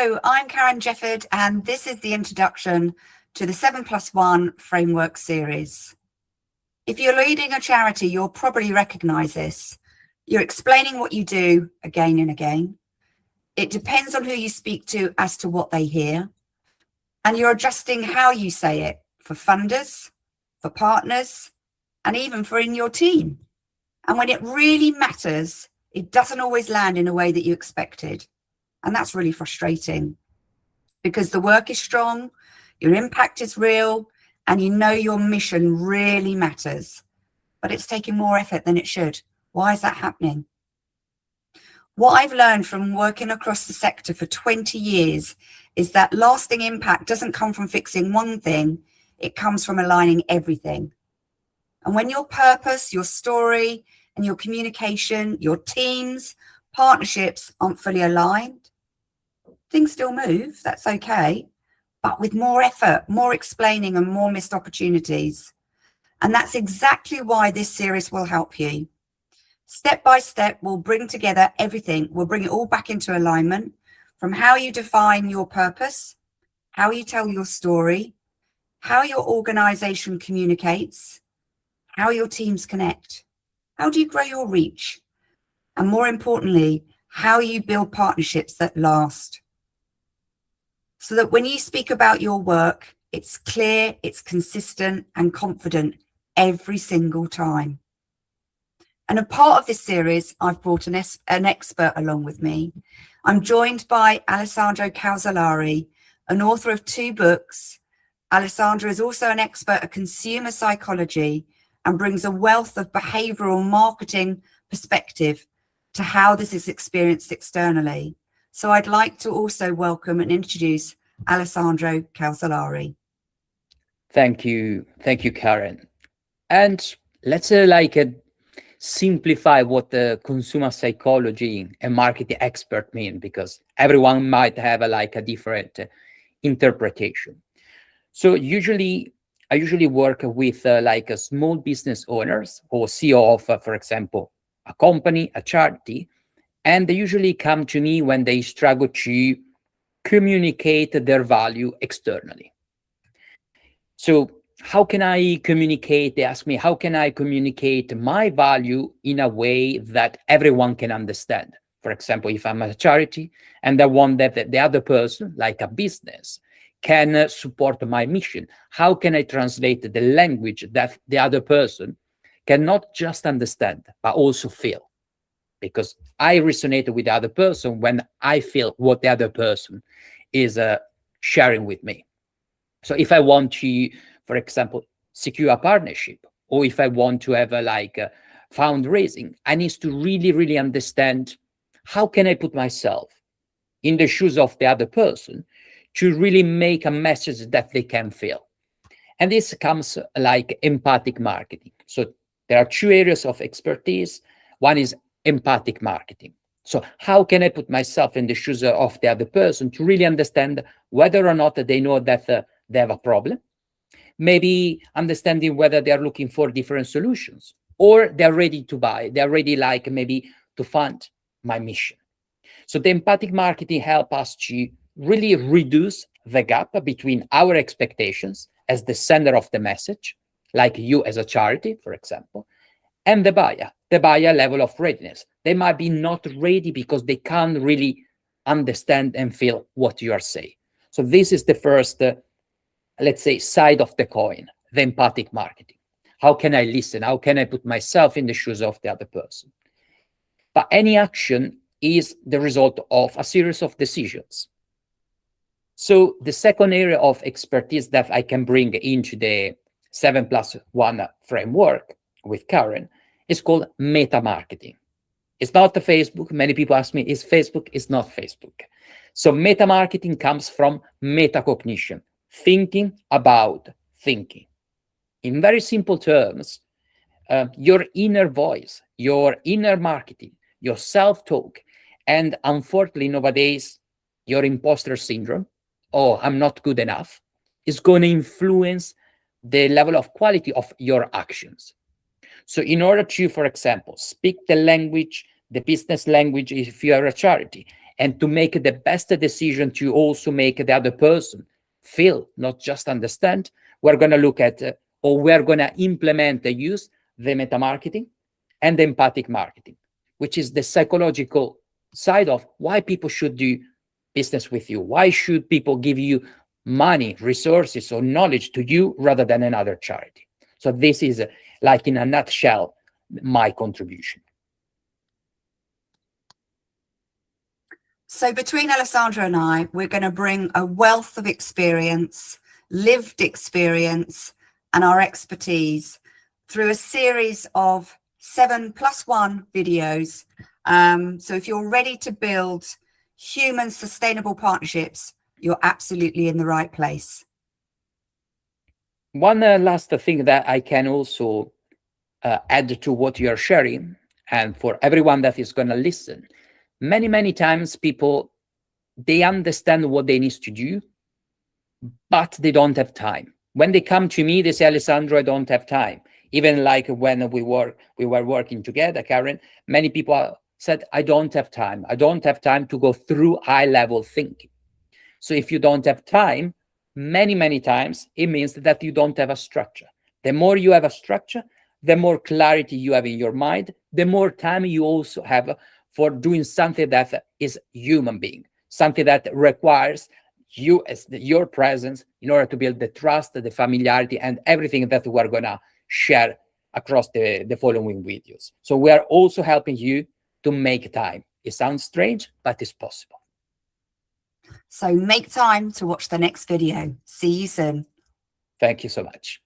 Hello, I'm Karen Jefford, and this is the introduction to the 7+1 framework series. If you're leading a charity, you'll probably recognize this. You're explaining what you do again and again. It depends on who you speak to as to what they hear. And you're adjusting how you say it for funders, for partners, and even for in your team. And when it really matters, it doesn't always land in a way that you expected. And that's really frustrating because the work is strong, your impact is real, and you know your mission really matters, but it's taking more effort than it should. Why is that happening? What I've learned from working across the sector for 20 years is that lasting impact doesn't come from fixing one thing, it comes from aligning everything. And when your purpose, your story, and your communication, your teams, partnerships aren't fully aligned, things still move, that's okay, but with more effort, more explaining, and more missed opportunities. And that's exactly why this series will help you. Step by step, we'll bring together everything. We'll bring it all back into alignment, from how you define your purpose, how you tell your story, how your organization communicates, how your teams connect, how do you grow your reach, and more importantly, how you build partnerships that last. So that when you speak about your work, it's clear, it's consistent and confident every single time. And a part of this series, I've brought an expert along with me. I'm joined by Alessandro Calzolari, an author of 2 books. Alessandro is also an expert at consumer psychology and brings a wealth of behavioral marketing perspective to how this is experienced externally. So I'd like to also welcome and introduce Alessandro Calzolari. Thank you, Karen. And let's simplify what the consumer psychology and marketing expert mean, because everyone might have a different interpretation. So I usually work with small business owners or CEO of, for example, a company, a charity, and they usually come to me when they struggle to communicate their value externally. So how can I communicate? They ask me, how can I communicate my value in a way that everyone can understand? For example, if I'm a charity and I want that the other person, like a business, can support my mission, how can I translate the language that the other person cannot just understand, but also feel? Because I resonate with the other person when I feel what the other person is sharing with me. So if I want to, for example, secure a partnership, or if I want to have a fundraising, I need to really understand how can I put myself in the shoes of the other person to really make a message that they can feel. And this comes like empathic marketing. So there are 2 areas of expertise. One is empathic marketing. So how can I put myself in the shoes of the other person to really understand whether or not they know that they have a problem, maybe understanding whether they are looking for different solutions, or they're ready to buy, they're ready maybe to fund my mission. So the empathic marketing help us to really reduce the gap between our expectations as the sender of the message, like you as a charity, for example, and the buyer level of readiness. They might be not ready because they can't really understand and feel what you are saying. So this is the first, let's say, side of the coin, the empathic marketing. How can I listen? How can I put myself in the shoes of the other person? But any action is the result of a series of decisions. So the second area of expertise that I can bring into the 7+1 framework with Karen is called meta marketing. It's not the Facebook. Many people ask me, is Facebook? It's not Facebook. So meta marketing comes from metacognition, thinking about thinking. In very simple terms, your inner voice, your inner marketing, your self-talk, and unfortunately nowadays, your imposter syndrome, oh, I'm not good enough, is going to influence the level of quality of your actions. So in order to, for example, speak the language, the business language, if you are a charity, and to make the best decision to also make the other person feel, not just understand, we're going to look at, or we're going to implement and use the meta marketing and the empathic marketing, which is the psychological side of why people should do business with you. Why should people give you money, resources, or knowledge to you rather than another charity? So this is, like in a nutshell, my contribution. So between Alessandro and I, we're going to bring a wealth of experience, lived experience, and our expertise through a series of 7+1 videos. So if you're ready to build human sustainable partnerships, you're absolutely in the right place. One last thing that I can also add to what you're sharing, and for everyone that is going to listen, many times people, they understand what they need to do, but they don't have time. When they come to me, they say, Alessandro, I don't have time. Even like when we were working together, Karen, many people said, I don't have time. I don't have time to go through high-level thinking. So if you don't have time, many times, it means that you don't have a structure. The more you have a structure, the more clarity you have in your mind, the more time you also have for doing something that is human being, something that requires you as your presence in order to build the trust, the familiarity, and everything that we're going to share across the following videos. So we are also helping you to make time. It sounds strange, but it's possible. So make time to watch the next video. See you soon. Thank you so much.